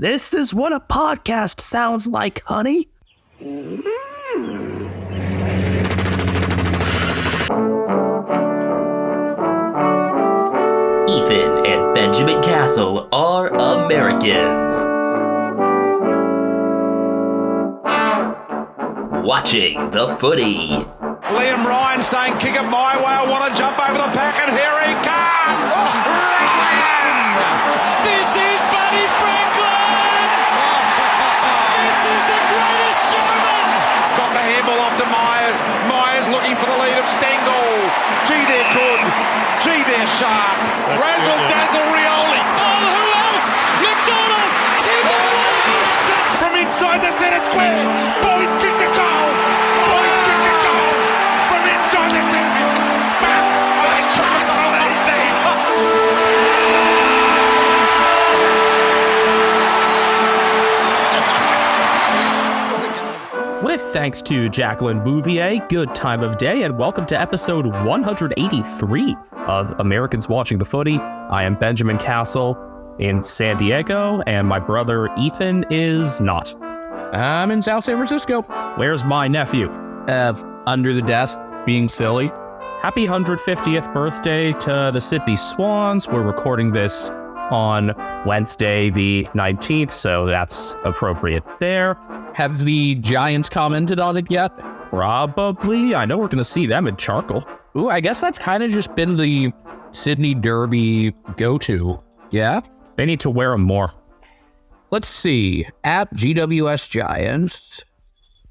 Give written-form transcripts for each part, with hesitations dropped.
This is what a podcast sounds like, honey. Ethan and Benjamin Castle are Americans. Watching the footy. Liam Ryan saying, kick it my way, I want to jump over the pack, and here he comes! Ryan! This is Buddy Franklin! This is the greatest showman! Got the handball off to Myers. Myers looking for the lead of Stengel. Gee, they're good. Gee, they're sharp. Razzle dazzle Rioli. Oh, who else? McDonald! From inside the centre square. Boys kick the goal. Boys kick the goal. From inside the centre. I can't believe With thanks to Jacqueline Bouvier, good time of day, and welcome to episode 183 of Americans Watching the Footy. I am Benjamin Castle in San Diego, and my brother Ethan is not. I'm in South San Francisco. Where's my nephew? Under the desk, being silly. Happy 150th birthday to the Sydney Swans. We're recording this on Wednesday the 19th, so that's appropriate there. Have the Giants commented on it yet? Probably. I know we're going to see them in charcoal. Ooh, I guess that's kind of just been the Sydney Derby go-to. Yeah? They need to wear them more. Let's see. At GWS Giants.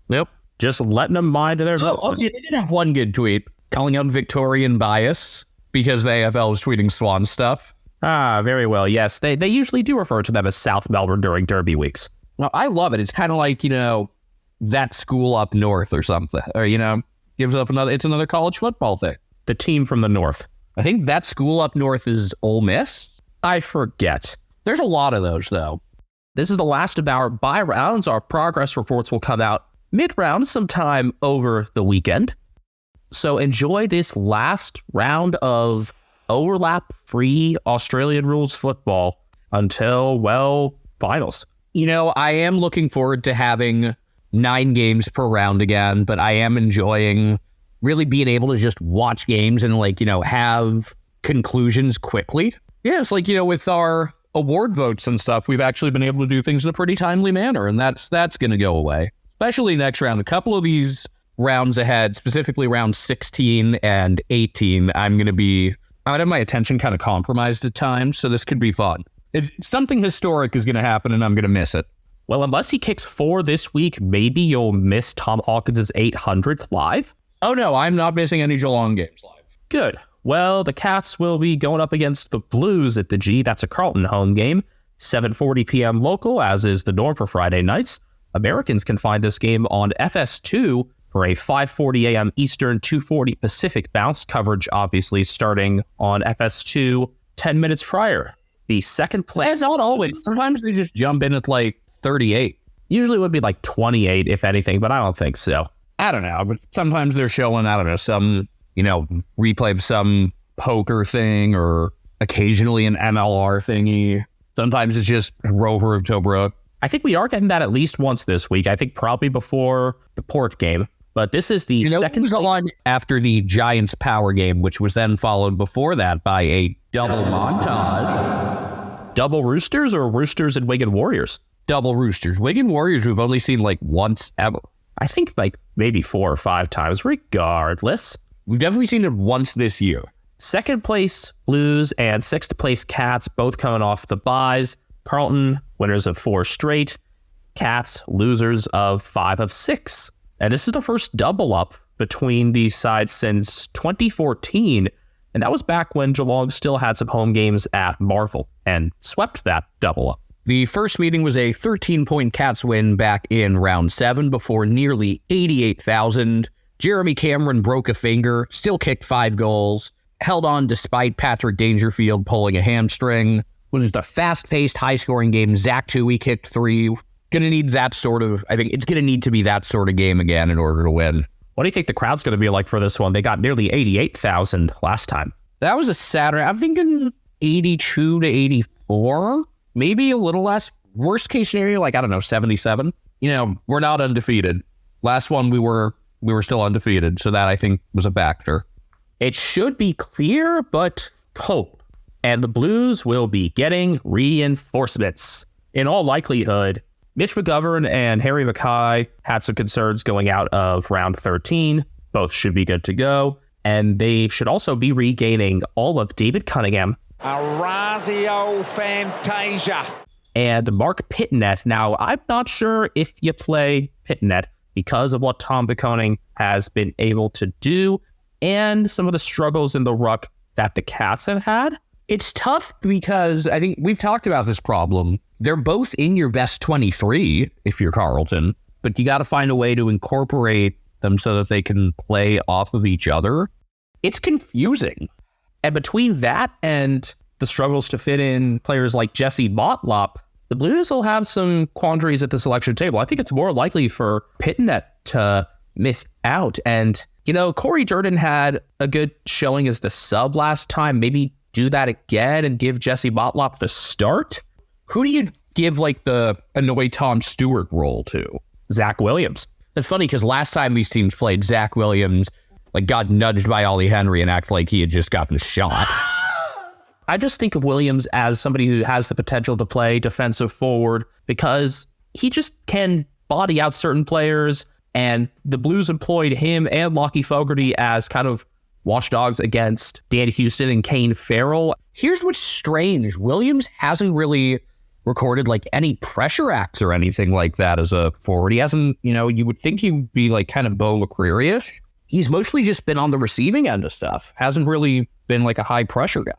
Nope. Just letting them mind their business. Oh, they did have one good tweet calling out Victorian bias because the AFL is tweeting Swan stuff. Ah, very well. Yes, they usually do refer to them as South Melbourne during Derby weeks. Well, I love it. It's kind of like, that school up north or something. Or, gives up it's another college football thing. The team from the north. I think that school up north is Ole Miss. I forget. There's a lot of those, though. This is the last of our bye rounds. Our progress reports will come out mid-round sometime over the weekend. So enjoy this last round of overlap-free Australian rules football until, finals. I am looking forward to having 9 games per round again, but I am enjoying really being able to just watch games and, have conclusions quickly. Yeah, it's with our award votes and stuff, we've actually been able to do things in a pretty timely manner, and that's going to go away. Especially next round. A couple of these rounds ahead, specifically round 16 and 18, I would have my attention kind of compromised at times, so this could be fun. If something historic is going to happen and I'm going to miss it. Well, unless he kicks 4 this week, maybe you'll miss Tom Hawkins' 800th live. Oh no, I'm not missing any Geelong games live. Good. Well, the Cats will be going up against the Blues at the G. That's a Carlton home game. 7:40 p.m. local, as is the norm for Friday nights. Americans can find this game on FS2 for a 5:40 a.m. Eastern, 2:40 Pacific bounce coverage, obviously starting on FS2 10 minutes prior. The second place. As not always. Sometimes they just jump in at 38. Usually it would be 28, if anything, but I don't think so. I don't know, but sometimes they're showing, some, replay of some poker thing or occasionally an MLR thingy. Sometimes it's just Rover of Tobruk. I think we are getting that at least once this week. I think probably before the Port game. But this is the second one after the Giants power game, which was then followed before that by a double montage. Double Roosters or Roosters and Wigan Warriors? Double Roosters. Wigan Warriors we've only seen once ever. I think maybe 4 or 5 times. Regardless, we've definitely seen it once this year. Second place Blues and 6th place Cats, both coming off the byes. Carlton, winners of 4 straight. Cats, losers of 5 of 6. And this is the first double up between these sides since 2014. And that was back when Geelong still had some home games at Marvel and swept that double up. The first meeting was a 13-point Cats win back in round 7 before nearly 88,000. Jeremy Cameron broke a finger, still kicked 5 goals, held on despite Patrick Dangerfield pulling a hamstring. It was just a fast-paced, high-scoring game. Zach Toohey kicked 3. I think it's going to need to be that sort of game again in order to win. What do you think the crowd's going to be like for this one? They got nearly 88,000 last time. That was a Saturday. I'm thinking 82 to 84, maybe a little less. Worst case scenario, like, I don't know, 77. We're not undefeated. Last one, we were still undefeated. So that, I think, was a factor. It should be clear, but cold. And the Blues will be getting reinforcements. In all likelihood, Mitch McGovern and Harry Mackay had some concerns going out of round 13. Both should be good to go. And they should also be regaining all of David Cunningham. Orazio Fantasia. And Mark Pittonet. Now, I'm not sure if you play Pittonet because of what Tom DeConing has been able to do and some of the struggles in the ruck that the Cats have had. It's tough because I think we've talked about this problem. They're both in your best 23 if you're Carlton, but you got to find a way to incorporate them so that they can play off of each other. It's confusing. And between that and the struggles to fit in players like Jesse Motlop, the Blues will have some quandaries at the selection table. I think it's more likely for Pittonet to miss out. And, Corey Durden had a good showing as the sub last time. Maybe do that again and give Jesse Motlop the start. Who do you give like the annoy Tom Stewart role to? Zach Williams. It's funny because last time these teams played, Zach Williams got nudged by Ollie Henry and acted like he had just gotten shot. I just think of Williams as somebody who has the potential to play defensive forward because he just can body out certain players, and the Blues employed him and Lockie Fogarty as kind of watchdogs against Dan Houston and Kane Farrell. Here's what's strange. Williams hasn't really recorded any pressure acts or anything like that as a forward. He hasn't, you would think he'd be kind of Bo McCreary-ish. He's mostly just been on the receiving end of stuff. Hasn't really been a high pressure guy.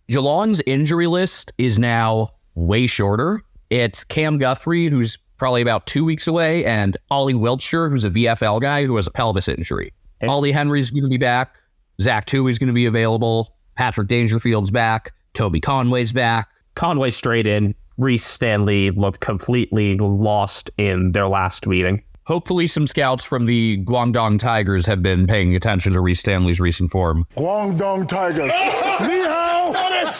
Geelong's injury list is now way shorter. It's Cam Guthrie, who's probably about 2 weeks away, and Ollie Wiltshire, who's a VFL guy who has a pelvis injury. Ollie Henry's going to be back. Zach Tuohy's going to be available. Patrick Dangerfield's back. Toby Conway's back. Conway straight in. Reece Stanley looked completely lost in their last meeting. Hopefully some scouts from the Guangdong Tigers have been paying attention to Reece Stanley's recent form. Guangdong Tigers. Ni hao!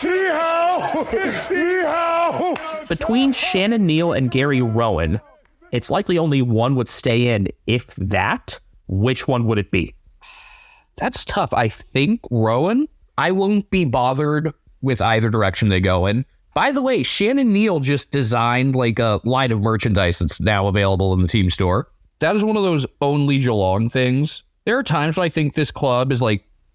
Ni hao! Ni hao! Between Shannon Neal and Gary Rowan, it's likely only one would stay in. If that, which one would it be? That's tough. I think Rowan. I won't be bothered with either direction they go in. By the way, Shannon Neal just designed a line of merchandise that's now available in the team store. That is one of those only Geelong things. There are times when I think this club is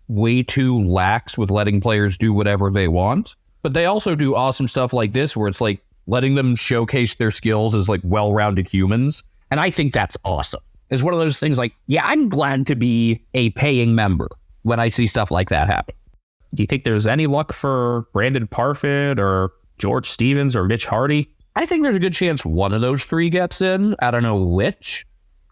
way too lax with letting players do whatever they want. But they also do awesome stuff like this where it's letting them showcase their skills as well-rounded humans. And I think that's awesome. It's one of those things I'm glad to be a paying member when I see stuff like that happen. Do you think there's any luck for Brandon Parfit or George Stevens or Mitch Hardy? I think there's a good chance one of those three gets in. I don't know which.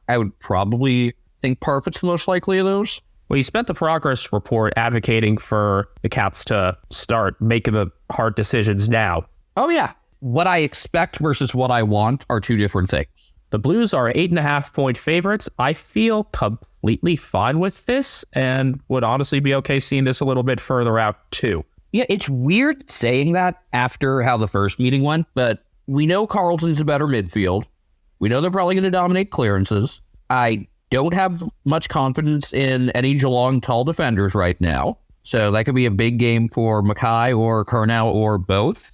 I would probably think Parfit's the most likely of those. Well, you spent the progress report advocating for the Cats to start making the hard decisions now. Oh, yeah. What I expect versus what I want are two different things. The Blues are 8.5-point favorites. I feel completely fine with this and would honestly be okay seeing this a little bit further out, too. Yeah, it's weird saying that after how the first meeting went, but we know Carlton's a better midfield. We know they're probably going to dominate clearances. I don't have much confidence in any Geelong tall defenders right now, so that could be a big game for Mackay or Curnow or both.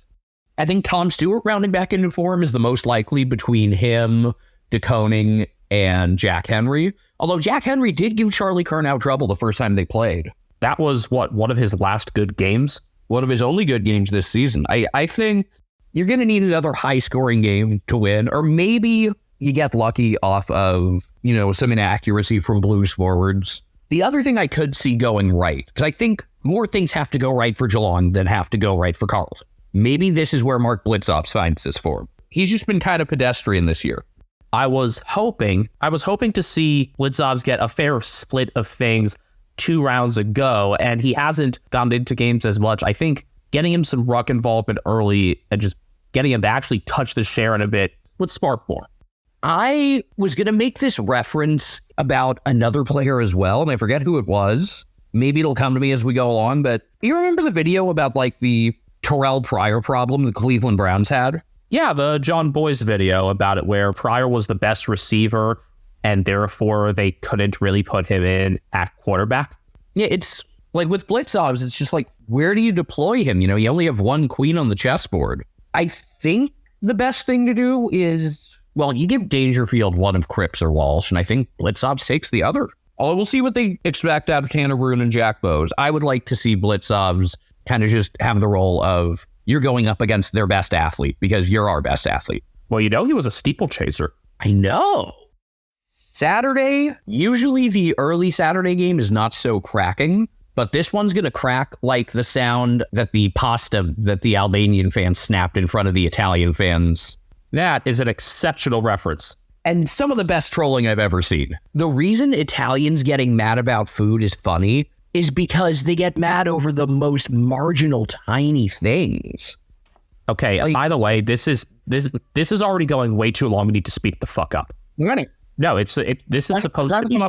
I think Tom Stewart rounding back into form is the most likely between him, DeConing, and Jack Henry. Although Jack Henry did give Charlie Curnow trouble the first time they played. That was, one of his last good games? One of his only good games this season. I think you're going to need another high-scoring game to win, or maybe you get lucky off of, some inaccuracy from Blues forwards. The other thing I could see going right, because I think more things have to go right for Geelong than have to go right for Carlton. Maybe this is where Mark Blitzoff finds his form. He's just been kind of pedestrian this year. I was hoping to see Blitzoff get a fair split of things 2 rounds ago, and he hasn't gone into games as much. I think getting him some ruck involvement early and just getting him to actually touch the Sharon a bit would spark more. I was going to make this reference about another player as well, and I forget who it was. Maybe it'll come to me as we go along, but you remember the video about the Terrell Pryor problem the Cleveland Browns had? Yeah, the John Boyce video about it where Pryor was the best receiver and therefore they couldn't really put him in at quarterback. Yeah, it's like with Blitzovs, it's just like, where do you deploy him? You know, you only have one queen on the chessboard. I think the best thing to do is, well, you give Dangerfield one of Cripps or Walsh, and I think Blitzovs takes the other. Oh, we'll see what they expect out of Tanner Bruin and Jack Bowes. I would like to see Blitzovs kind of just have the role of, you're going up against their best athlete because you're our best athlete. Well, you know, he was a steeplechaser. I know. Saturday, usually the early Saturday game is not so cracking, but this one's going to crack like the sound that the pasta that the Albanian fans snapped in front of the Italian fans. That is an exceptional reference. And some of the best trolling I've ever seen. The reason Italians getting mad about food is funny is because they get mad over the most marginal, tiny things. Okay, like, by the way, this is already going way too long. We need to speed the fuck up. Running. No, this is supposed to be.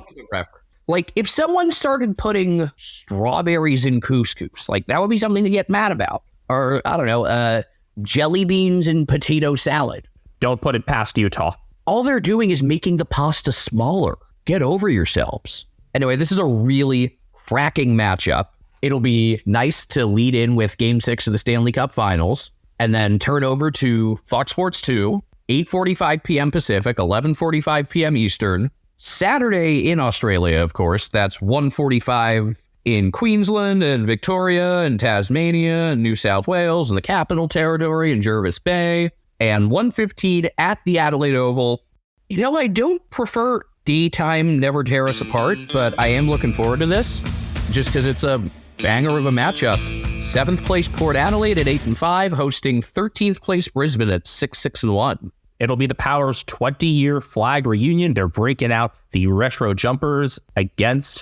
Like, if someone started putting strawberries in couscous, like, that would be something to get mad about. Or, I don't know, jelly beans in potato salad. Don't put it past Utah. All they're doing is making the pasta smaller. Get over yourselves. Anyway, this is a really cracking matchup. It'll be nice to lead in with Game 6 of the Stanley Cup Finals and then turn over to Fox Sports 2, 8:45 p.m. Pacific, 11:45 p.m. Eastern. Saturday in Australia, of course. That's 1:45 in Queensland and Victoria and Tasmania and New South Wales and the Capital Territory and Jervis Bay. And 1:15 at the Adelaide Oval. You know, I don't prefer daytime Never Tear Us Apart, but I am looking forward to this just because it's a banger of a matchup. 7th place Port Adelaide at 8-5, hosting 13th place Brisbane at 6-1. It'll be the Power's 20-year flag reunion. They're breaking out the retro jumpers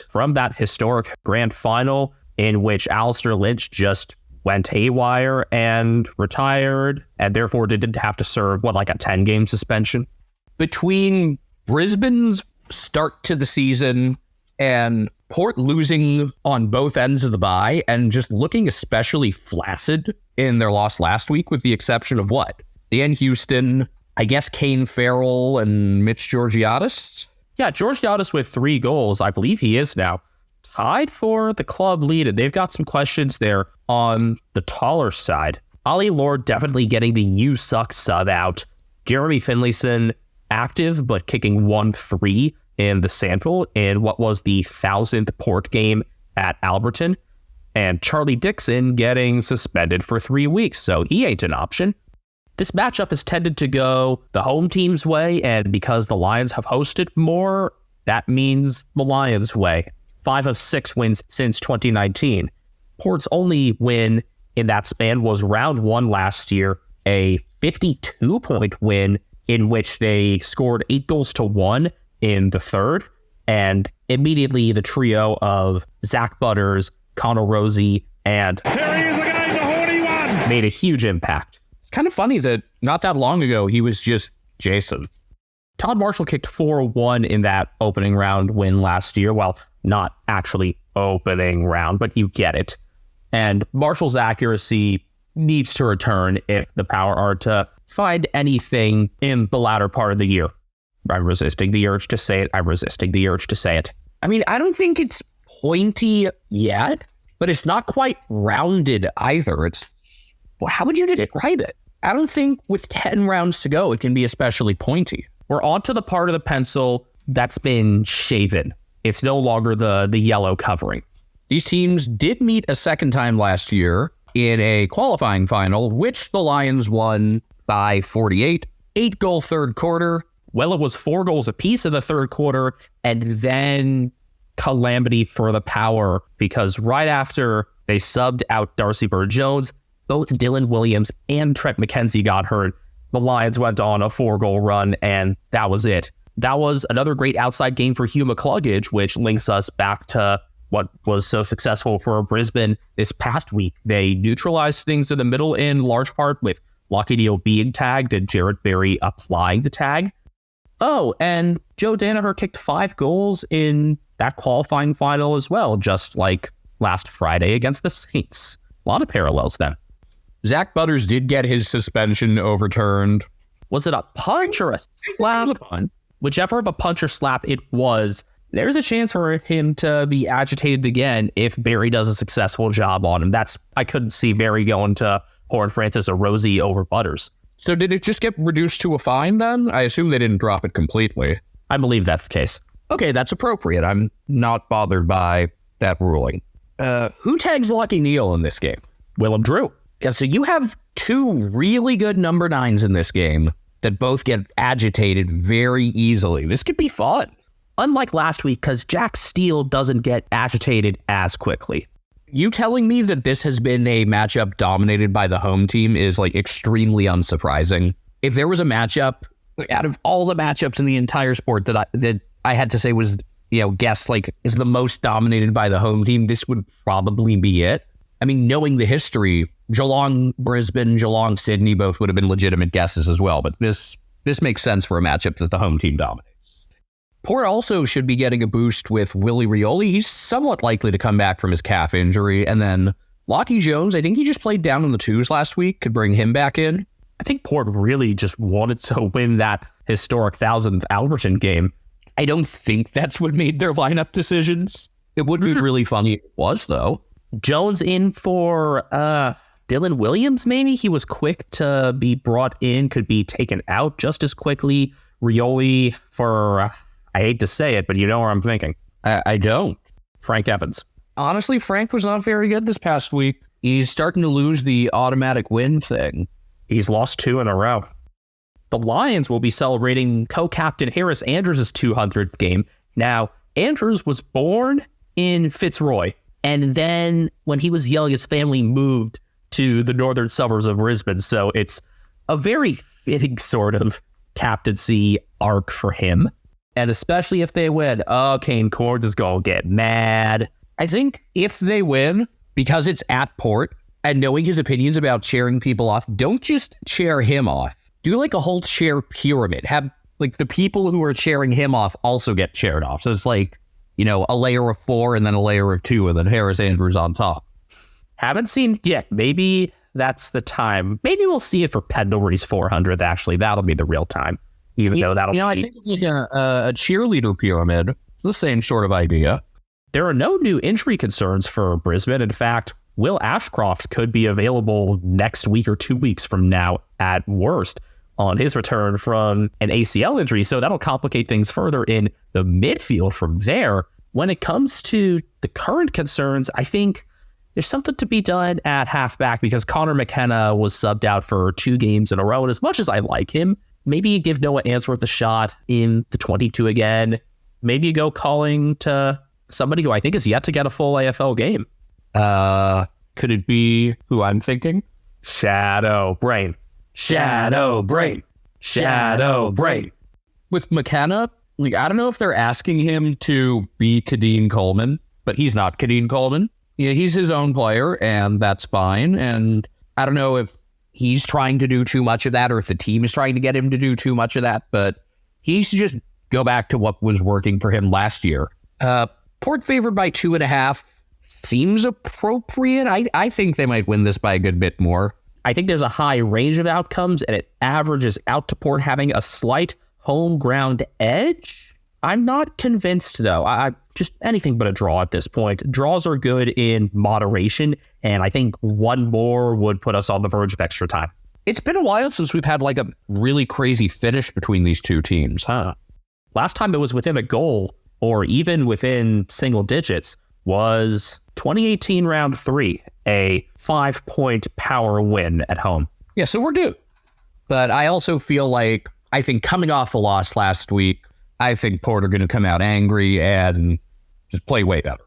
from that historic grand final in which Alistair Lynch just went haywire and retired, and therefore didn't have to serve, a 10-game suspension? Between Brisbane's start to the season and Port losing on both ends of the bye and just looking especially flaccid in their loss last week, with the exception of Dan Houston, I guess Kane Farrell, and Mitch Georgiadis? Yeah, Georgiadis with 3 goals. I believe he is now tied for the club lead, and they've got some questions there on the taller side. Ollie Lord definitely getting the "you suck" sub out. Jeremy Finlayson active, but kicking 1-3 in the Sandville in what was the 1000th Port game at Alberton. And Charlie Dixon getting suspended for 3 weeks, so he ain't an option. This matchup has tended to go the home team's way, and because the Lions have hosted more, that means the Lions' way. 5 of 6 wins since 2019. Port's only win in that span was round 1 last year, a 52-point win in which they scored 8-1 in the third, and immediately the trio of Zach Butters, Connor Rosie, and Here he is again, the horny one. made a huge impact. It's kind of funny that not that long ago, he was just Jason. Todd Marshall kicked 4-1 in that opening round win last year. Well, not actually opening round, but you get it. And Marshall's accuracy needs to return if the Power are to find anything in the latter part of the year. I'm resisting the urge to say it. I mean, I don't think it's pointy yet, but it's not quite rounded either. How would you describe it? I don't think with 10 rounds to go, it can be especially pointy. We're on to the part of the pencil that's been shaven. It's no longer the yellow covering. These teams did meet a second time last year in a qualifying final, which the Lions won by 48. 8-goal third quarter. Well, it was 4 goals apiece in the third quarter, and then calamity for the Power, because right after they subbed out Darcy Bird-Jones, both Dylan Williams and Trent McKenzie got hurt. The Lions went on a 4-goal run, and that was it. That was another great outside game for Hugh McCluggage, which links us back to what was so successful for Brisbane this past week. They neutralized things in the middle in large part with Lockie Neal being tagged and Jarrett Berry applying the tag. Oh, and Joe Danaher kicked 5 goals in that qualifying final as well, just like last Friday against the Saints. A lot of parallels then. Zach Butters did get his suspension overturned. Was it a punch or a slap? Whichever of a punch or slap it was, there's a chance for him to be agitated again if Barry does a successful job on him. I couldn't see Barry going to Horn Francis or Rosie over Butters. So did it just get reduced to a fine then? I assume they didn't drop it completely. I believe that's the case. Okay, that's appropriate. I'm not bothered by that ruling. Who tags Lucky Neal in this game? Willem Drew. Yeah, so you have two really good number 9s in this game that both get agitated very easily. This could be fun. Unlike last week, because Jack Steele doesn't get agitated as quickly. You telling me that this has been a matchup dominated by the home team is like extremely unsurprising. If there was a matchup out of all the matchups in the entire sport that I had to say was, guessed like is the most dominated by the home team, this would probably be it. I mean, knowing the history, Geelong, Brisbane, Geelong, Sydney both would have been legitimate guesses as well. But this makes sense for a matchup that the home team dominates. Port also should be getting a boost with Willie Rioli. He's somewhat likely to come back from his calf injury. And then Lachie Jones, I think he just played down in the 2s last week, could bring him back in. I think Port really just wanted to win that historic 1000th Alberton game. I don't think that's what made their lineup decisions. It would be really funny if it was, though. Jones in for Dylan Williams, maybe? He was quick to be brought in, could be taken out just as quickly. Rioli for... I hate to say it, but you know where I'm thinking. I don't. Frank Evans. Honestly, Frank was not very good this past week. He's starting to lose the automatic win thing. He's lost 2 in a row. The Lions will be celebrating co-captain Harris Andrews' 200th game. Now, Andrews was born in Fitzroy, and then when he was young, his family moved to the northern suburbs of Brisbane, so it's a very fitting sort of captaincy arc for him. And especially if they win, Kane Corns is going to get mad. I think if they win, because it's at Port, and knowing his opinions about cheering people off, don't just cheer him off. Do like a whole cheer pyramid. Have like the people who are cheering him off also get cheered off. So it's like, a layer of 4 and then a layer of 2 and then Harris Andrews on top. Haven't seen yet. Maybe that's the time. Maybe we'll see it for Pendlebury's 400th, actually. That'll be the real time. Even though that'll I think it's like a cheerleader pyramid. The same sort of idea. There are no new injury concerns for Brisbane. In fact, Will Ashcroft could be available next week or 2 weeks from now at worst on his return from an ACL injury. So that'll complicate things further in the midfield from there. When it comes to the current concerns, I think there's something to be done at halfback because Connor McKenna was subbed out for 2 games in a row. And as much as I like him, maybe you give Noah Answorth a shot in the 22 again. Maybe you go calling to somebody who I think is yet to get a full AFL game. Could it be who I'm thinking? Shadow Brain. Shadow Brain. Shadow Brain. With McKenna, I don't know if they're asking him to be Kadeen Coleman, but he's not Kadeen Coleman. Yeah, he's his own player, and that's fine. And I don't know if he's trying to do too much of that or if the team is trying to get him to do too much of that, but he needs to just go back to what was working for him last year. Port favored by 2.5 seems appropriate. I think they might win this by a good bit more. I think there's a high range of outcomes, and it averages out to Port having a slight home ground edge. I'm not convinced, though. I just anything but a draw at this point. Draws are good in moderation, and I think one more would put us on the verge of extra time. It's been a while since we've had like a really crazy finish between these two teams, huh? Last time it was within a goal, or even within single digits, was 2018 round 3, a 5-point power win at home. Yeah, so we're due. But I also feel like, I think coming off a loss last week, I think Port are going to come out angry and just play way better.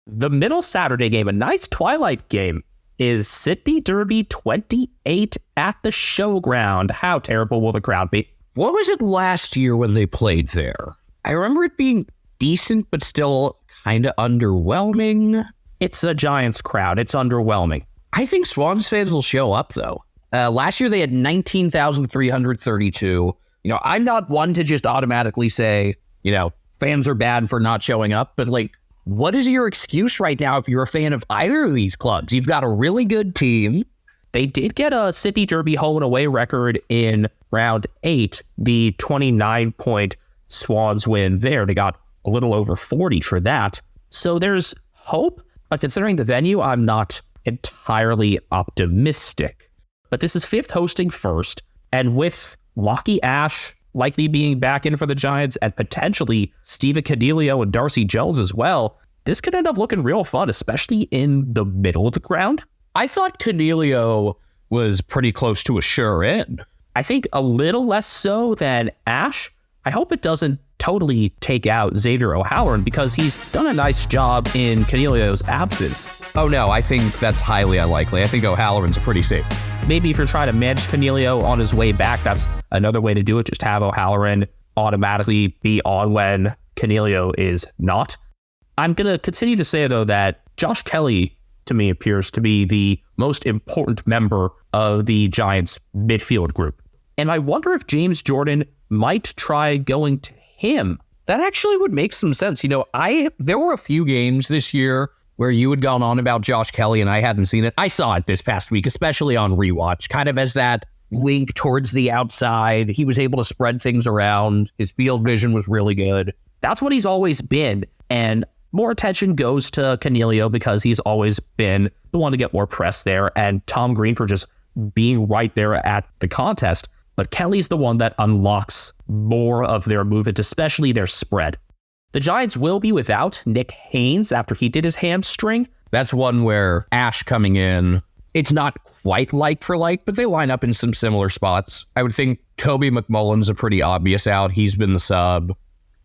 The middle Saturday game, a nice twilight game, is Sydney Derby 28 at the Showground. How terrible will the crowd be? What was it last year when they played there? I remember it being decent, but still kind of underwhelming. It's a Giants crowd. It's underwhelming. I think Swans fans will show up, though. Last year, they had 19,332. I'm not one to just automatically say, fans are bad for not showing up, but what is your excuse right now if you're a fan of either of these clubs? You've got a really good team. They did get a Sydney Derby home and away record in round 8, the 29-point Swans win there. They got a little over 40 for that. So there's hope, but considering the venue, I'm not entirely optimistic. But this is 5th hosting first, and with Lockie Ash likely being back in for the Giants and potentially Steven Coniglio and Darcy Jones as well, this could end up looking real fun, especially in the middle of the ground. I thought Coniglio was pretty close to a sure in. I think a little less so than Ash. I hope it doesn't totally take out Xavier O'Halloran because he's done a nice job in Coniglio's absence. Oh no, I think that's highly unlikely. I think O'Halloran's pretty safe. Maybe if you're trying to manage Coniglio on his way back, that's another way to do it. Just have O'Halloran automatically be on when Coniglio is not. I'm going to continue to say, though, that Josh Kelly, to me, appears to be the most important member of the Giants' midfield group. And I wonder if James Jordan might try going to him. That actually would make some sense. You know, there were a few games this year where you had gone on about Josh Kelly and I hadn't seen it. I saw it this past week, especially on rewatch, kind of as that link towards the outside. He was able to spread things around. His field vision was really good. That's what he's always been. And more attention goes to Coniglio because he's always been the one to get more press there, and Tom Green for just being right there at the contest. But Kelly's the one that unlocks more of their movement, especially their spread. The Giants will be without Nick Haynes after he did his hamstring. That's one where Ash coming in, it's not quite like for like, but they line up in some similar spots. I would think Toby McMullen's a pretty obvious out. He's been the sub.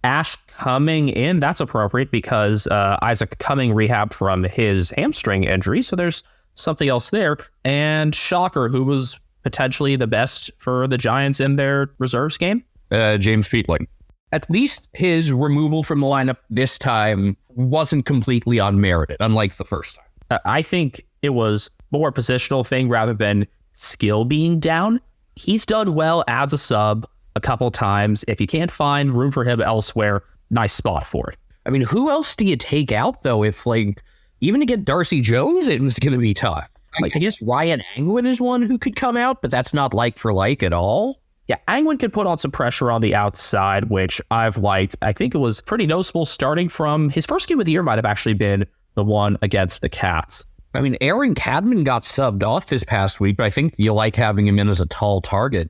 Ash coming in, that's appropriate because Isaac Cumming rehabbed from his hamstring injury, so there's something else there. And Shocker, who was potentially the best for the Giants in their reserves game. James Fietling. At least his removal from the lineup this time wasn't completely unmerited, unlike the first time. I think it was more a positional thing rather than skill being down. He's done well as a sub a couple times. If you can't find room for him elsewhere, nice spot for it. I mean, who else do you take out, though, if, like, even to get Darcy Jones, it was going to be tough. I guess Ryan Angwin is one who could come out, but that's not like for like at all. Yeah, Angwin could put on some pressure on the outside, which I've liked. I think it was pretty noticeable starting from his first game of the year might have actually been the one against the Cats. I mean, Aaron Cadman got subbed off this past week, but I think you like having him in as a tall target.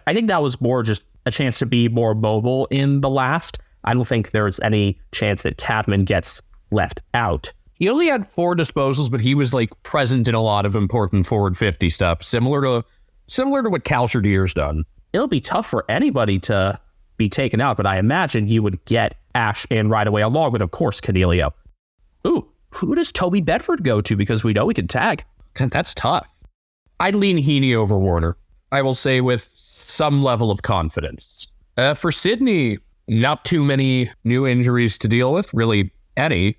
I think that was more just a chance to be more mobile in the last. I don't think there's any chance that Cadman gets left out. He only had 4 disposals, but he was like present in a lot of important forward 50 stuff, similar to what Cal Sherdier's done. It'll be tough for anybody to be taken out, but I imagine you would get Ash in right away, along with, of course, Coniglio. Ooh, who does Toby Bedford go to? Because we know we can tag. That's tough. I'd lean Heaney over Warner, I will say with some level of confidence. For Sydney, not too many new injuries to deal with, really any.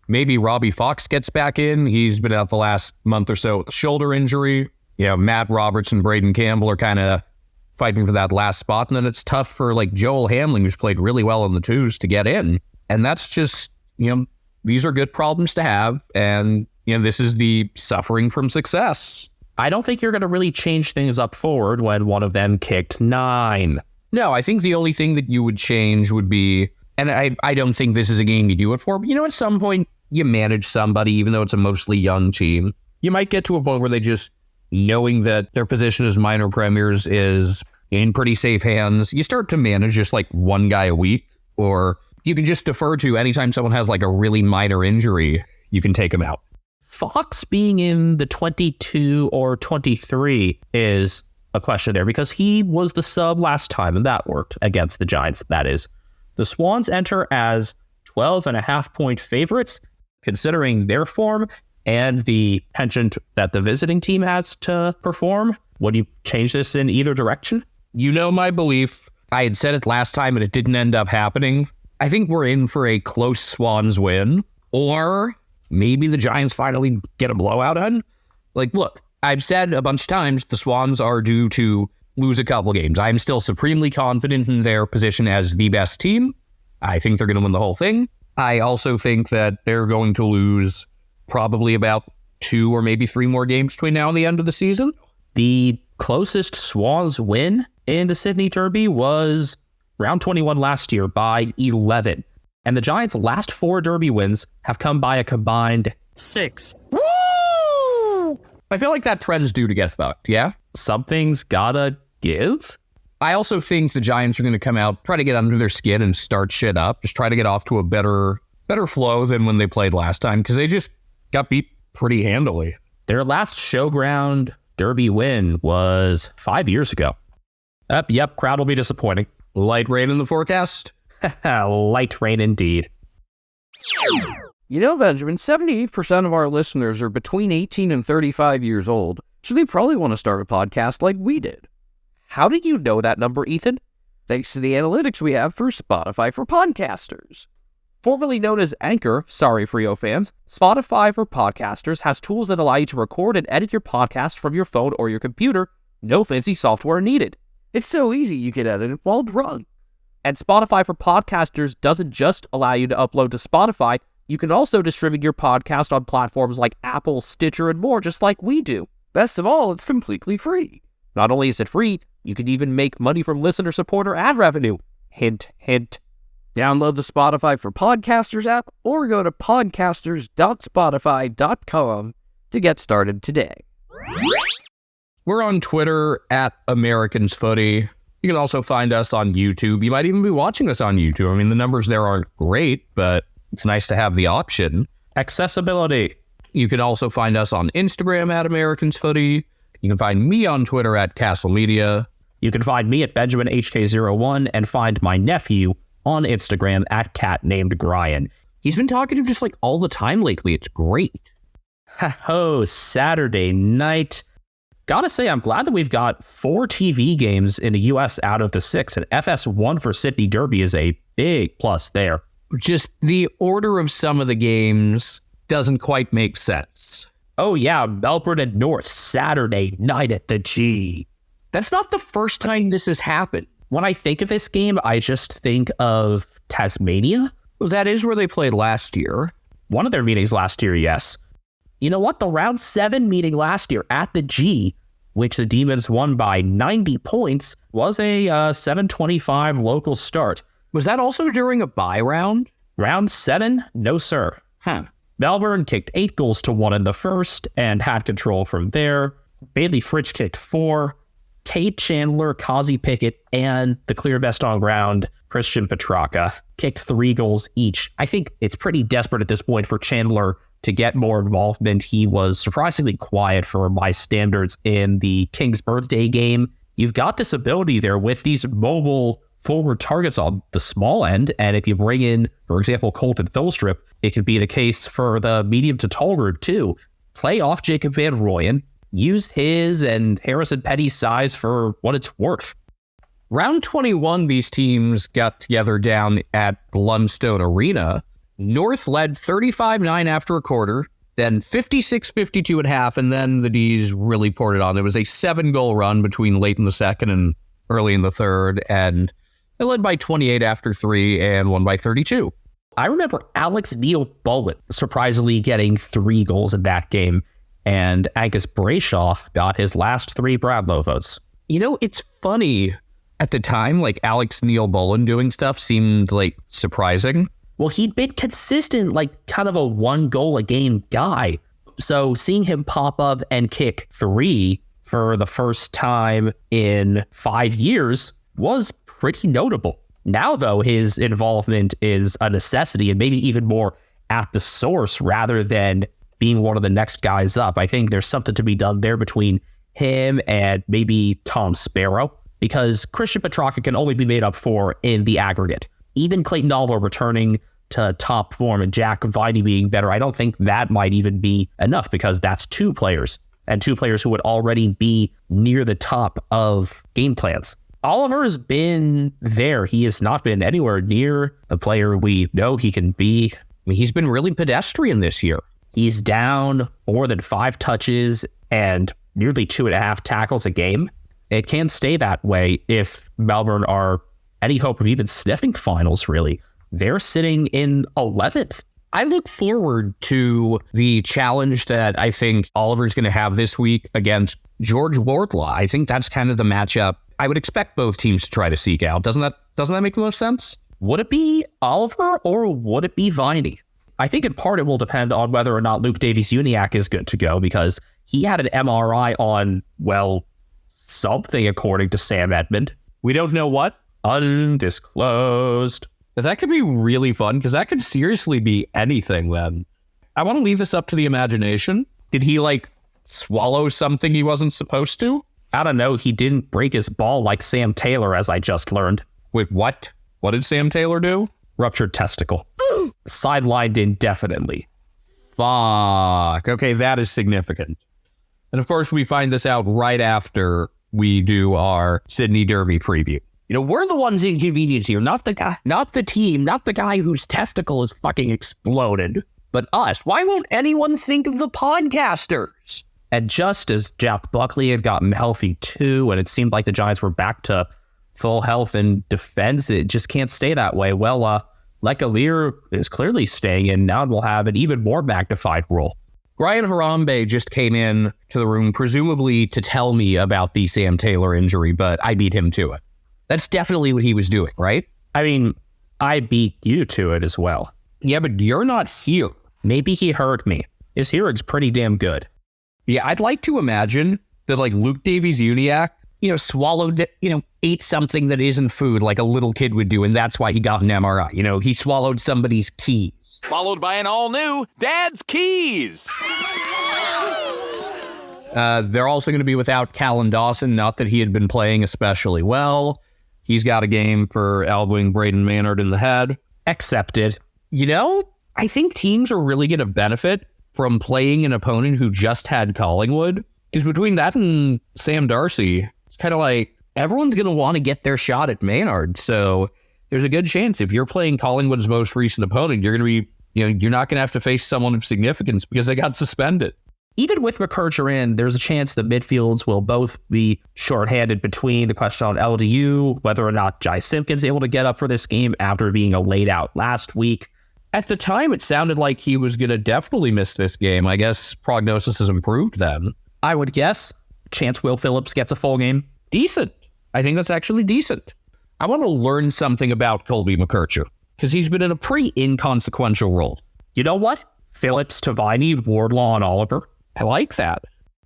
Maybe Robbie Fox gets back in. He's been out the last month or so with a shoulder injury. You know, Matt Roberts and Braden Campbell are kind of fighting for that last spot. And then it's tough for like Joel Hamling, who's played really well in the twos, to get in. And that's just, you know, these are good problems to have. And, you know, this is the suffering from success. I don't think you're going to really change things up forward when one of them kicked 9. No, I think the only thing that you would change would be, and I don't think this is a game you do it for, but, you know, at some point you manage somebody, even though it's a mostly young team. You might get to a point where they just, knowing that their position as minor premiers is in pretty safe hands, you start to manage just like one guy a week, or you can just defer to anytime someone has like a really minor injury, you can take them out. Fox being in the 22 or 23 is a question there because he was the sub last time and that worked against the Giants, that is. The Swans enter as 12.5-point favorites, considering their form and the penchant that the visiting team has to perform. Would you change this in either direction? You know my belief. I had said it last time and it didn't end up happening. I think we're in for a close Swans win, or maybe the Giants finally get a blowout on. Like, look, I've said a bunch of times the Swans are due to lose a couple games. I'm still supremely confident in their position as the best team. I think they're going to win the whole thing. I also think that they're going to lose probably about 2 or maybe 3 more games between now and the end of the season. The closest Swans win in the Sydney Derby was round 21 last year by 11. And the Giants' last 4 Derby wins have come by a combined 6. I feel like that trend is due to get fucked, yeah? something's gotta give. I also think the Giants are going to come out, try to get under their skin and start shit up. Just try to get off to a better flow than when they played last time, because they just got beat pretty handily. Their last showground Derby win was 5 years ago. Yep, crowd will be disappointing. Light rain in the forecast? Light rain indeed. You know, Benjamin, 78% of our listeners are between 18 and 35 years old, so they probably want to start a podcast like we did. How did you know that number, Ethan? Thanks to the analytics we have for Spotify for Podcasters. Formerly known as Anchor, sorry Frio fans, Spotify for Podcasters has tools that allow you to record and edit your podcast from your phone or your computer. No fancy software needed. It's so easy you can edit it while drunk. And Spotify for Podcasters doesn't just allow you to upload to Spotify, you can also distribute your podcast on platforms like Apple, Stitcher, and more, just like we do. Best of all, it's completely free. Not only is it free, you can even make money from listener support or ad revenue. Hint, hint. Download the Spotify for Podcasters app or go to podcasters.spotify.com to get started today. We're on Twitter at Americans Footy. You can also find us on YouTube. You might even be watching us on YouTube. I mean, the numbers there aren't great, but it's nice to have the option. Accessibility. You can also find us on Instagram at Americans Footy. You can find me on Twitter at Castle Media. You can find me at BenjaminHK01 and find my nephew on Instagram at @catnamedGryan. He's been talking to just like all the time lately. It's great. Oh, Saturday night. Gotta say, I'm glad that we've got 4 TV games in the US out of the 6, and FS1 for Sydney Derby is a big plus there. Just the order of some of the games doesn't quite make sense. Oh yeah, Melbourne and North, Saturday night at the G. That's not the first time this has happened. When I think of this game, I just think of Tasmania. Well, that is where they played last year. One of their meetings last year, yes. You know what? The round 7 meeting last year at the G, which the Demons won by 90 points, was a 7:25 local start. Was that also during a bye round? Round 7? No, sir. Melbourne kicked 8 goals to 1 in the first and had control from there. Bailey Fritsch kicked 4. Tate Chandler, Kazi Pickett, and the clear best on ground, Christian Petrarca, kicked 3 goals each. I think it's pretty desperate at this point for Chandler to get more involvement. He was surprisingly quiet for my standards in the King's birthday game. You've got this ability there with these mobile forward targets on the small end, and if you bring in, for example, Colton Thilstrip, it could be the case for the medium to tall group too. Play off Jacob Van Rooyen, use his and Harrison Petty's size for what it's worth. Round 21, these teams got together down at Blundstone Arena. North led 35-9 after a quarter, then 56-52 at half, and then the D's really poured it on. There was a 7-goal run between late in the second and early in the third, and they led by 28 after 3 and won by 32. I remember Alex Neil-Bullen surprisingly getting 3 goals in that game, and Angus Brayshaw got his last 3 Brownlow votes. You know, it's funny. At the time, like Alex Neil-Bullen doing stuff seemed like surprising. Well, he'd been consistent, like kind of a 1 goal a game guy. So seeing him pop up and kick 3 for the first time in 5 years was pretty notable. Now, though, his involvement is a necessity and maybe even more at the source rather than being one of the next guys up. I think there's something to be done there between him and maybe Tom Sparrow, because Christian Petrarca can only be made up for in the aggregate. Even Clayton Oliver returning to top form and Jack Viney being better, I don't think that might even be enough, because that's 2 players, and 2 players who would already be near the top of game plans. Oliver has been there. He has not been anywhere near the player we know he can be. I mean, he's been really pedestrian this year. He's down more than 5 touches and nearly 2.5 tackles a game. It can't stay that way if Melbourne are any hope of even sniffing finals, really. They're sitting in 11th. I look forward to the challenge that I think Oliver's going to have this week against George Wardlaw. I think that's kind of the matchup I would expect both teams to try to seek out. Doesn't that make the most sense? Would it be Oliver or would it be Viney? I think in part it will depend on whether or not Luke Davies-Uniacke is good to go, because he had an MRI on, well, something according to Sam Edmund. We don't know what? Undisclosed. But that could be really fun, because that could seriously be anything then. I want to leave this up to the imagination. Did he, swallow something he wasn't supposed to? I don't know. He didn't break his ball like Sam Taylor, as I just learned. Wait, what? What did Sam Taylor do? Ruptured testicle. Sidelined indefinitely. Fuck. Okay, that is significant. And of course, we find this out right after we do our Sydney Derby preview. We're the ones inconvenienced here, not the guy, not the team, not the guy whose testicle is fucking exploded, but us. Why won't anyone think of the podcasters? And just as Jack Buckley had gotten healthy too, and it seemed like the Giants were back to full health and defense, it just can't stay that way. Well, Lecalier is clearly staying in now and will have an even more magnified role. Brian Harambe just came in to the room, presumably to tell me about the Sam Taylor injury, but I beat him to it. That's definitely what he was doing, right? I mean, I beat you to it as well. Yeah, but you're not here. Maybe he heard me. His hearing's pretty damn good. Yeah, I'd like to imagine that Luke Davies-Uniacke, swallowed, ate something that isn't food like a little kid would do, and that's why he got an MRI. He swallowed somebody's keys. Followed by an all-new Dad's Keys. They're also going to be without Callan Dawson, not that he had been playing especially well. He's got a game for elbowing Braden Maynard in the head. Accepted. I think teams are really going to benefit from playing an opponent who just had Collingwood. Because between that and Sam Darcy, it's kind of like everyone's going to want to get their shot at Maynard. So there's a good chance if you're playing Collingwood's most recent opponent, you're going to be, you're not going to have to face someone of significance because they got suspended. Even with McKercher in, there's a chance that midfields will both be shorthanded between the question on LDU, whether or not Jai Simpkins able to get up for this game after being a laid out last week. At the time, it sounded like he was going to definitely miss this game. I guess prognosis has improved then. I would guess. Chance Will Phillips gets a full game. Decent. I think that's actually decent. I want to learn something about Colby McKercher because he's been in a pretty inconsequential role. You know what? Phillips, Tavini, Wardlaw, and Oliver. I like that.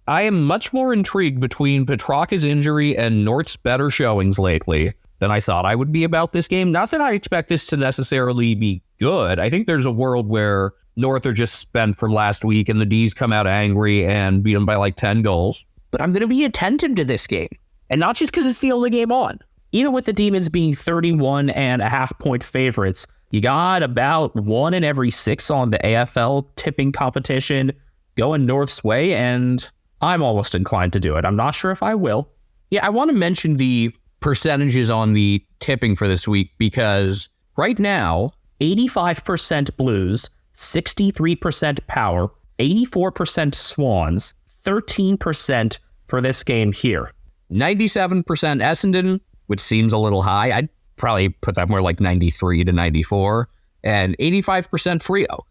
I am much more intrigued between Petrarca's injury and North's better showings lately than I thought I would be about this game. Not that I expect this to necessarily be good. I think there's a world where North are just spent from last week and the D's come out angry and beat them by 10 goals. But I'm going to be attentive to this game. And not just because it's the only game on. Even with the Demons being 31.5 point favorites, you got about 1 in every 6 on the AFL tipping competition going North's way, and I'm almost inclined to do it. I'm not sure if I will. Yeah, I want to mention the percentages on the tipping for this week because right now, 85% Blues, 63% Power, 84% Swans, 13% for this game here. 97% Essendon, which seems a little high. I'd probably put that more like 93 to 94, and 85% Freo.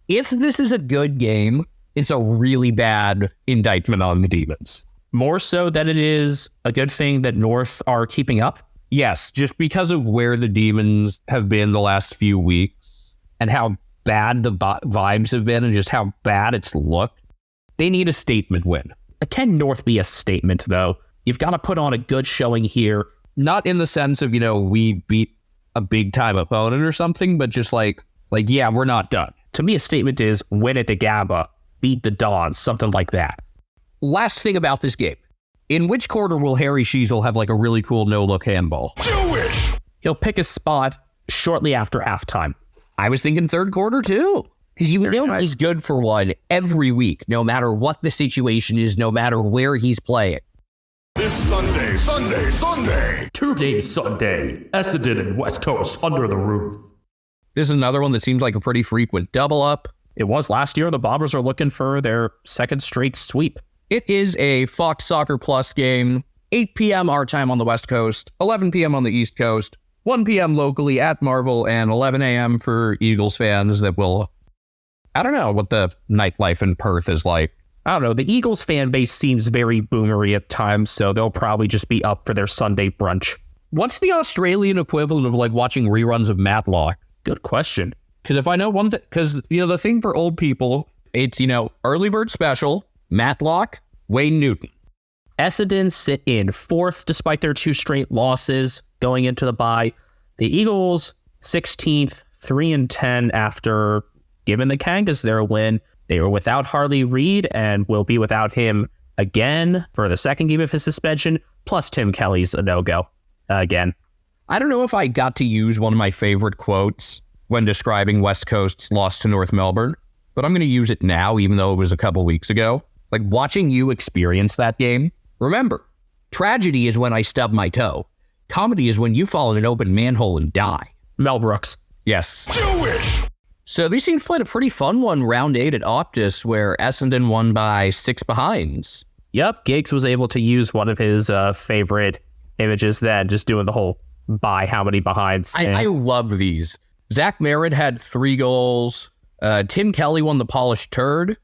If this is a good game, it's a really bad indictment on the Demons. More so than it is a good thing that North are keeping up? Yes, just because of where the Demons have been the last few weeks and how bad the vibes have been and just how bad it's looked, they need a statement win. Can North be a statement, though? You've got to put on a good showing here. Not in the sense of, we beat a big-time opponent or something, but just yeah, we're not done. To me, a statement is win at the Gabba, beat the Dons, something like that. Last thing about this game. In which quarter will Harry Sheezel have a really cool no-look handball? Jewish! He'll pick a spot shortly after halftime. I was thinking third quarter too. Because he's good for one every week, no matter what the situation is, no matter where he's playing. This Sunday. 2-game Sunday. Essendon and West Coast under the roof. This is another one that seems like a pretty frequent double up. It was last year. The Bombers are looking for their second straight sweep. It is a Fox Soccer Plus game, 8 p.m. our time on the West Coast, 11 p.m. on the East Coast, 1 p.m. locally at Marvel, and 11 a.m. for Eagles fans that will I don't know what the nightlife in Perth is like. I don't know. The Eagles fan base seems very boomery at times, so they'll probably just be up for their Sunday brunch. What's the Australian equivalent of like watching reruns of Matlock? Good question. Because if I know one thing, because, the thing for old people, it's, Early Bird Special, Matlock, Wayne Newton. Essendon sit in 4th despite their 2 straight losses going into the bye. The Eagles, 16th, 3-10 after giving the Kangas their win. They were without Harley Reid and will be without him again for the second game of his suspension, plus Tim Kelly's a no-go again. I don't know if I got to use one of my favorite quotes when describing West Coast's loss to North Melbourne, but I'm going to use it now, even though it was a couple weeks ago. Like, watching you experience that game, remember, tragedy is when I stub my toe. Comedy is when you fall in an open manhole and die. Mel Brooks. Yes. Jewish! So these teams played a pretty fun one, round 8 at Optus, where Essendon won by 6 behinds. Yep, Giggs was able to use one of his favorite images then, just doing the whole by how many behinds. I love these. Zach Merritt had 3 goals. Tim Kelly won the polished turd.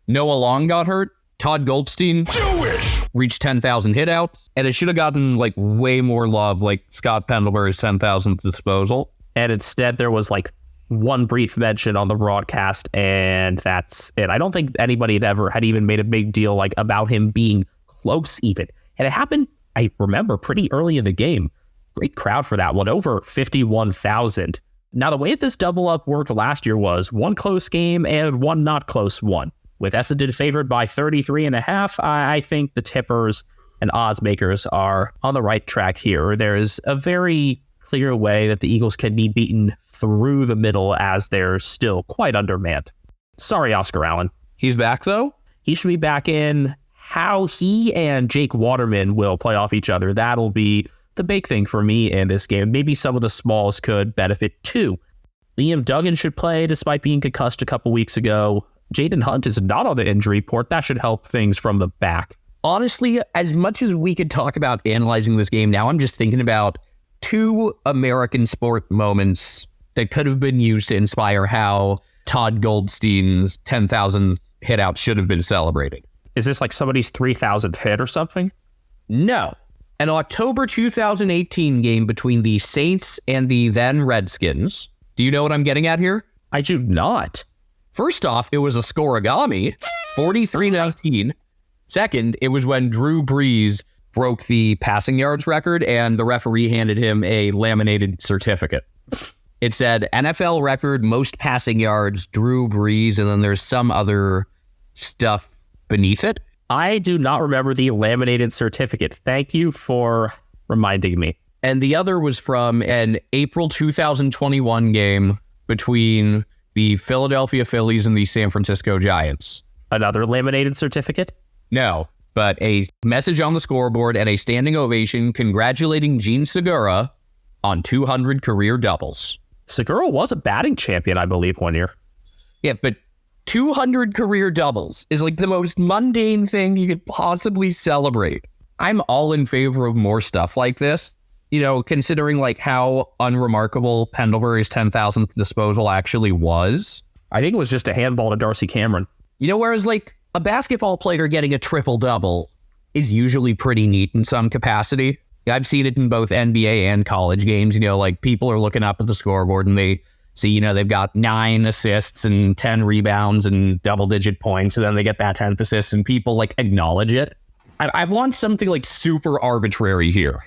Noah Long got hurt. Todd Goldstein Jewish! reached 10,000 hitouts. And it should have gotten like way more love, like Scott Pendlebury's 10,000th disposal. And instead there was like one brief mention on the broadcast, and that's it. I don't think anybody had even made a big deal like about him being close even. And it happened, I remember, pretty early in the game. Great crowd for that one, over 51,000. Now, the way this double up worked last year was one close game and one not close one. With Essendon favored by 33.5, I think the tippers and odds makers are on the right track here. There's a very clear way that the Eagles can be beaten through the middle as they're still quite undermanned. Sorry, Oscar Allen. He's back, though? He should be back in. How he and Jake Waterman will play off each other, that'll be the big thing for me in this game. Maybe some of the smalls could benefit too. Liam Duggan should play despite being concussed a couple weeks ago. Jaden Hunt is not on the injury report. That should help things from the back. Honestly, as much as we could talk about analyzing this game now, I'm just thinking about 2 American sport moments that could have been used to inspire how Todd Goldstein's 10,000th hit out should have been celebrated. Is this like somebody's 3,000th hit or something? No. An October 2018 game between the Saints and the then Redskins. Do you know what I'm getting at here? I do not. First off, it was a scoregami, 43-19. Second, it was when Drew Brees broke the passing yards record and the referee handed him a laminated certificate. It said NFL record, most passing yards, Drew Brees, and then there's some other stuff beneath it. I do not remember the laminated certificate. Thank you for reminding me. And the other was from an April 2021 game between the Philadelphia Phillies and the San Francisco Giants. Another laminated certificate? No, but a message on the scoreboard and a standing ovation congratulating Gene Segura on 200 career doubles. Segura was a batting champion, I believe, one year. Yeah, but 200 career doubles is like the most mundane thing you could possibly celebrate. I'm all in favor of more stuff like this. Considering like how unremarkable Pendlebury's 10,000th disposal actually was. I think it was just a handball to Darcy Cameron. Whereas like a basketball player getting a triple-double is usually pretty neat in some capacity. I've seen it in both NBA and college games. Like people are looking up at the scoreboard and they see, they've got 9 assists and 10 rebounds and double-digit points, and then they get that 10th assist and people like acknowledge it. I want something like super arbitrary here.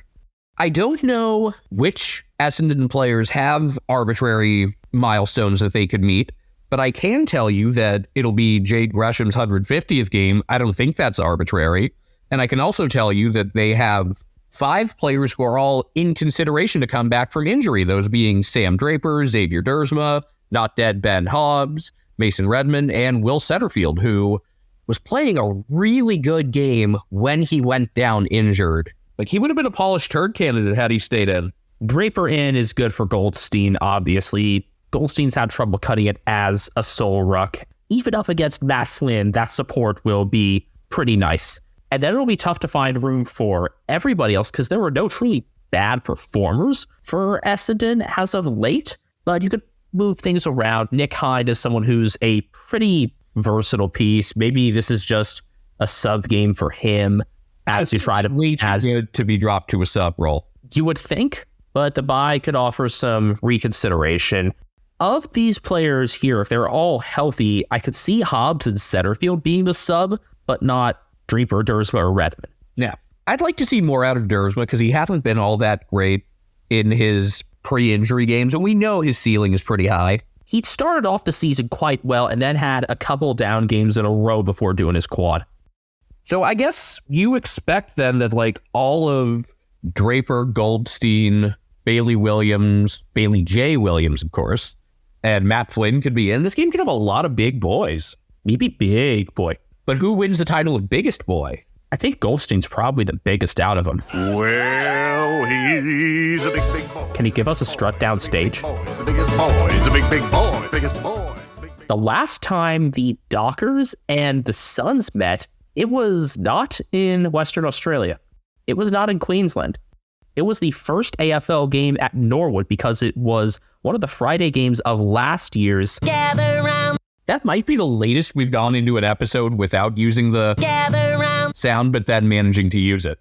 I don't know which Essendon players have arbitrary milestones that they could meet, but I can tell you that it'll be Jade Gresham's 150th game. I don't think that's arbitrary. And I can also tell you that they have 5 players who are all in consideration to come back from injury, those being Sam Draper, Xavier Dersma, Not Dead Ben Hobbs, Mason Redmond, and Will Setterfield, who was playing a really good game when he went down injured. Like, he would have been a polished turd candidate had he stayed in. Draper in is good for Goldstein, obviously. Goldstein's had trouble cutting it as a sole ruck. Even up against Matt Flynn, that support will be pretty nice. And then it'll be tough to find room for everybody else because there were no truly bad performers for Essendon as of late. But you could move things around. Nick Hyde is someone who's a pretty versatile piece. Maybe this is just a sub game for him as you try to be dropped to a sub role. You would think, but the bye could offer some reconsideration. Of these players here, if they're all healthy, I could see Hobbs in center field being the sub, but not Dreeper, Dersma, or Redmond. Now, I'd like to see more out of Dersma because he hasn't been all that great in his pre-injury games, and we know his ceiling is pretty high. He started off the season quite well and then had a couple down games in a row before doing his quad. So I guess you expect then that like all of Draper, Goldstein, Bailey J. Williams, of course, and Matt Flynn could be in. This game could have a lot of big boys. Maybe big boy. But who wins the title of biggest boy? I think Goldstein's probably the biggest out of them. Well, he's a big boy. Can he give us a strut down stage? He's the biggest boy. He's a big boy. Biggest boy. The last time the Dockers and the Suns met, it was not in Western Australia. It was not in Queensland. It was the first AFL game at Norwood because it was one of the Friday games of last year's Gather round, That might be the latest we've gone into an episode without using the gather round. sound, but then managing to use it.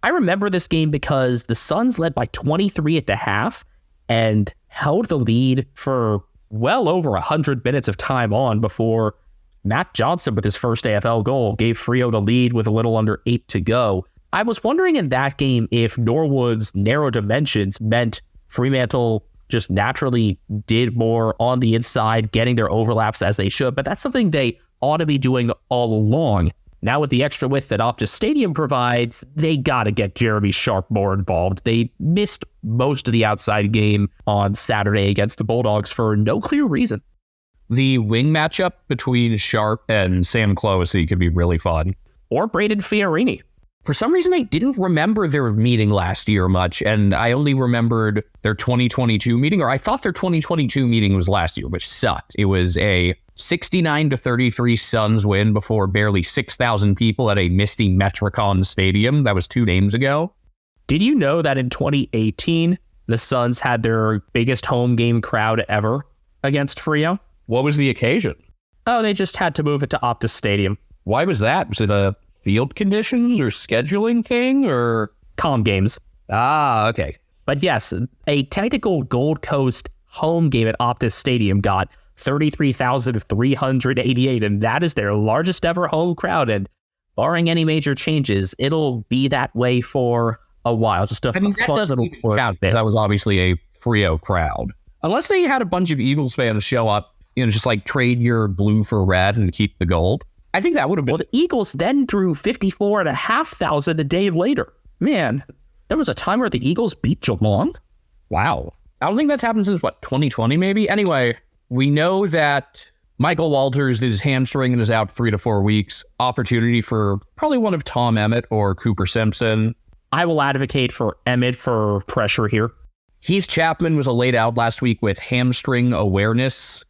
I remember this game because the Suns led by 23 at the half and held the lead for well over 100 minutes of time on before Matt Johnson, with his first AFL goal, gave Freo the lead with a little under 8 to go. I was wondering in that game if Norwood's narrow dimensions meant Fremantle just naturally did more on the inside, getting their overlaps as they should, but that's something they ought to be doing all along. Now with the extra width that Optus Stadium provides, they got to get Jeremy Sharp more involved. They missed most of the outside game on Saturday against the Bulldogs for no clear reason. The wing matchup between Sharp and Sam Clohessy could be really fun. Or Braden Fiorini. For some reason, I didn't remember their meeting last year much, and I only remembered their 2022 meeting, or I thought their 2022 meeting was last year, which sucked. It was a 69-33 Suns win before barely 6,000 people at a misty Metricon Stadium. That was 2 games ago. Did you know that in 2018, the Suns had their biggest home game crowd ever against Freo? What was the occasion? Oh, they just had to move it to Optus Stadium. Why was that? Was it a field conditions or scheduling thing or calm games? Ah, okay. But yes, a technical Gold Coast home game at Optus Stadium got 33,388, and that is their largest ever home crowd. And barring any major changes, it'll be that way for a while. Just a that doesn't even count, because that was obviously a Freo crowd. Unless they had a bunch of Eagles fans show up, just like trade your blue for red and keep the gold. I think that would have been... Well, the Eagles then drew 54,500 a day later. Man, there was a time where the Eagles beat Geelong? Wow. I don't think that's happened since, 2020 maybe? Anyway, we know that Michael Walters is hamstring and is out 3 to 4 weeks. Opportunity for probably one of Tom Emmett or Cooper Simpson. I will advocate for Emmett for pressure here. Heath Chapman was laid out last week with hamstring awareness.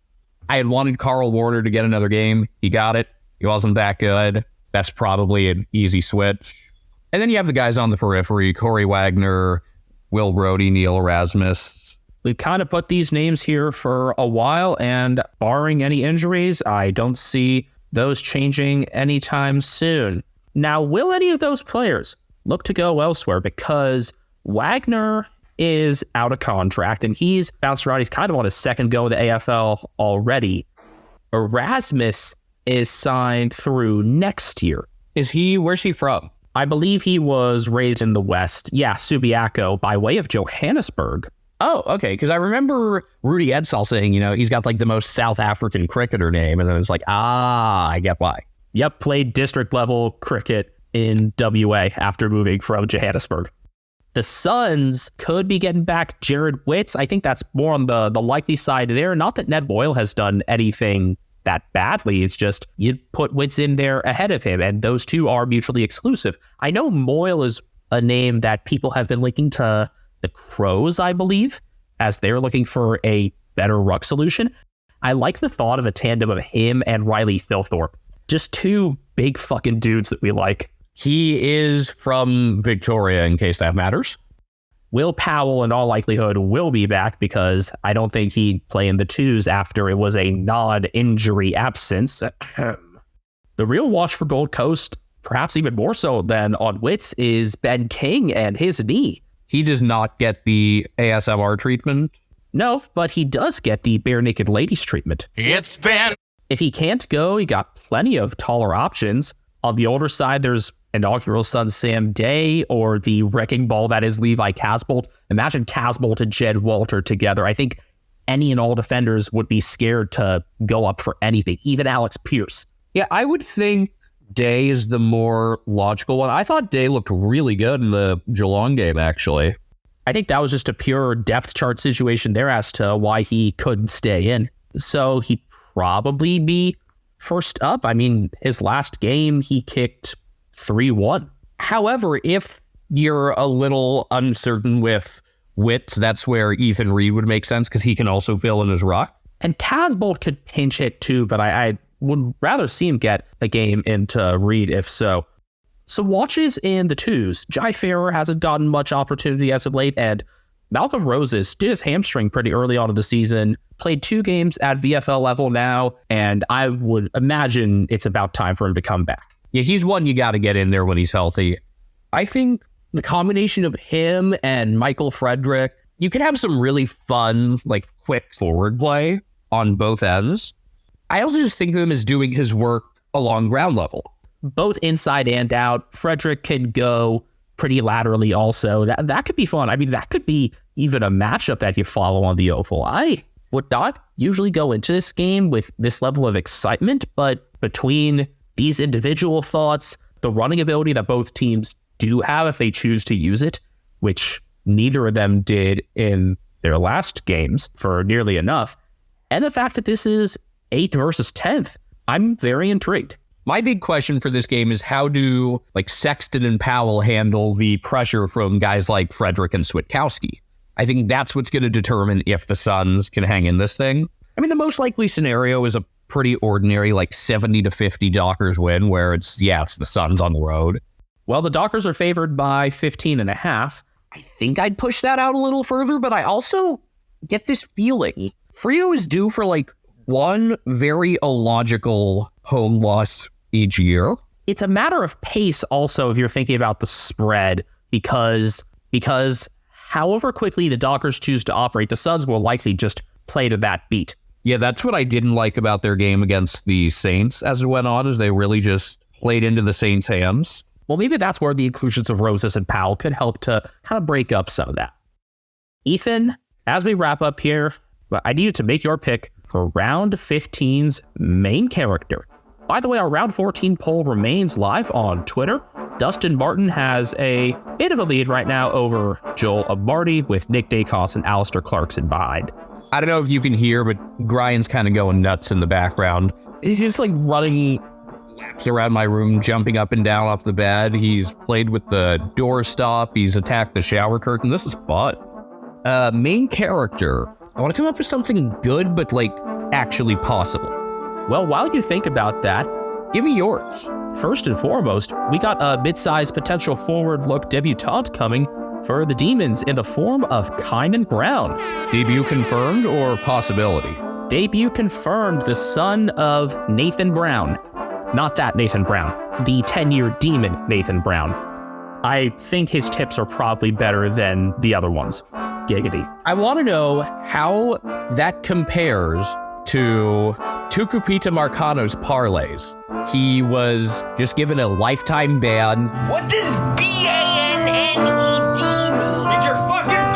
I had wanted Carl Warner to get another game. He got it. He wasn't that good. That's probably an easy switch. And then you have the guys on the periphery, Corey Wagner, Will Brody, Neil Erasmus. We've kind of put these names here for a while, and barring any injuries, I don't see those changing anytime soon. Now, will any of those players look to go elsewhere? Because Wagner is out of contract, and he's bounced around. He's kind of on his second go in the AFL already. Erasmus is signed through next year. Where's he from? I believe he was raised in the West. Yeah, Subiaco, by way of Johannesburg. Oh, okay, because I remember Rudy Edsall saying, he's got like the most South African cricketer name, and then it's like, I get why. Yep, played district level cricket in WA after moving from Johannesburg. The Suns could be getting back Jared Witts. I think that's more on the likely side there. Not that Ned Boyle has done anything that badly. It's just you put Witts in there ahead of him, and those two are mutually exclusive. I know Moyle is a name that people have been linking to the Crows, I believe, as they're looking for a better ruck solution. I like the thought of a tandem of him and Riley Thilthorpe. Just two big fucking dudes that we like. He is from Victoria, in case that matters. Will Powell, in all likelihood, will be back because I don't think he'd play in the twos after it was a non-injury absence. The real watch for Gold Coast, perhaps even more so than on Wits, is Ben King and his knee. He does not get the ASMR treatment. No, but he does get the Barenaked Ladies treatment. It's Ben. If he can't go, he got plenty of taller options. On the older side, there's inaugural son Sam Day or the wrecking ball that is Levi Casbolt. Imagine Casbolt and Jed Walter together. I think any and all defenders would be scared to go up for anything, even Alex Pierce. Yeah, I would think Day is the more logical one. I thought Day looked really good in the Geelong game, actually. I think that was just a pure depth chart situation there as to why he couldn't stay in. So he'd probably be first up. I mean, his last game, he kicked 3-1. However, if you're a little uncertain with Wits, that's where Ethan Reed would make sense because he can also fill in his ruck. And Casbolt could pinch hit too, but I would rather see him get a game into Reed if so. So watches in the twos. Jai Farrer hasn't gotten much opportunity as of late, and Malcolm Roses did his hamstring pretty early on in the season, played 2 games at VFL level now, and I would imagine it's about time for him to come back. Yeah, he's one you got to get in there when he's healthy. I think the combination of him and Michael Frederick, you could have some really fun, like, quick forward play on both ends. I also just think of him as doing his work along ground level. Both inside and out. Frederick can go pretty laterally also. That could be fun. I mean, that could be even a matchup that you follow on the Oval. I would not usually go into this game with this level of excitement, but between these individual thoughts, the running ability that both teams do have if they choose to use it, which neither of them did in their last games for nearly enough, and the fact that this is 8th versus 10th, I'm very intrigued. My big question for this game is how do Sexton and Powell handle the pressure from guys like Frederick and Switkowski? I think that's what's going to determine if the Suns can hang in this thing. I mean, the most likely scenario is a pretty ordinary 70-50 Dockers win where it's the Suns on the road. Well, the Dockers are favored by 15.5. I think I'd push that out a little further, but I also get this feeling Freo is due for one very illogical home loss each year. It's a matter of pace also if you're thinking about the spread because however quickly the Dockers choose to operate, the Suns will likely just play to that beat. Yeah, that's what I didn't like about their game against the Saints as it went on, is they really just played into the Saints' hands. Well, maybe that's where the inclusions of Roses and Powell could help to kind of break up some of that. Ethan, as we wrap up here, I need you to make your pick for round 15's main character. By the way, our round 14 poll remains live on Twitter. Dustin Martin has a bit of a lead right now over Joel Amarty with Nick Dacos and Alistair Clarkson behind. I don't know if you can hear, but Brian's kind of going nuts in the background. He's just running laps around my room, jumping up and down off the bed. He's played with the doorstop. He's attacked the shower curtain. This is fun. Main character. I want to come up with something good, but actually possible. Well, while you think about that, give me yours. First and foremost, we got a mid-sized potential forward look debutante coming for the Demons in the form of Kynan Brown. Debut confirmed or possibility? Debut confirmed, the son of Nathan Brown. Not that Nathan Brown, the 10-year Demon Nathan Brown. I think his tips are probably better than the other ones. Giggity. I want to know how that compares to Tucupita Marcano's parlays. He was just given a lifetime ban. What does BANNED mean? You're fucking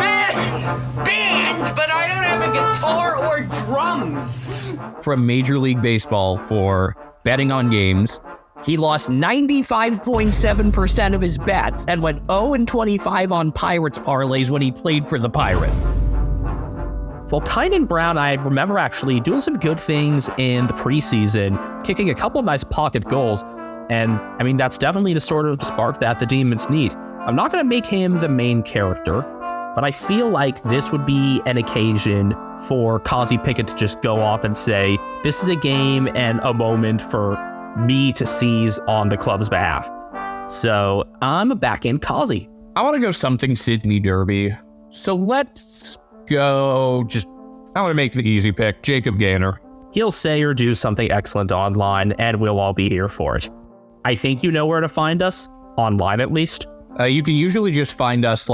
banned, but I don't have a guitar or drums. From Major League Baseball for betting on games. He lost 95.7% of his bets and went 0-25 on Pirates parlays when he played for the Pirates. Well, Kynan Brown, I remember actually doing some good things in the preseason, kicking a couple of nice pocket goals, and I mean, that's definitely the sort of spark that the Demons need. I'm not going to make him the main character, but I feel like this would be an occasion for Kazi Pickett to just go off and say, this is a game and a moment for me to seize on the club's behalf. So I'm back in Kazi. I want to go something Sydney Derby. So let's go I want to make the easy pick, Jacob Gaynor. He'll say or do something excellent online, and we'll all be here for it. I think you know where to find us, online at least. You can usually just find us,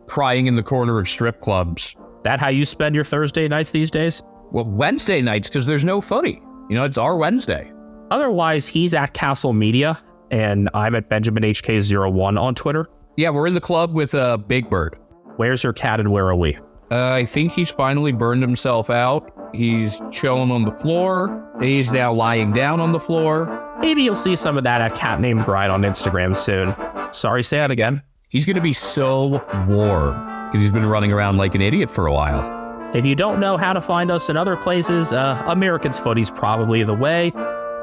crying in the corner of strip clubs. That how you spend your Thursday nights these days? Well, Wednesday nights, because there's no footy. It's our Wednesday. Otherwise, he's at Castle Media, and I'm at BenjaminHK01 on Twitter. Yeah, we're in the club with Big Bird. Where's your cat and where are we? I think he's finally burned himself out. He's chilling on the floor. He's now lying down on the floor. Maybe you'll see some of that at Cat Named Bride on Instagram soon. Sorry, say that again. He's going to be so warm because he's been running around like an idiot for a while. If you don't know how to find us in other places, Americans Footy's probably the way.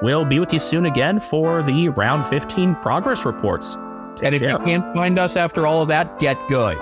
We'll be with you soon again for the Round 15 progress reports. And if you can't find us after all of that, get good.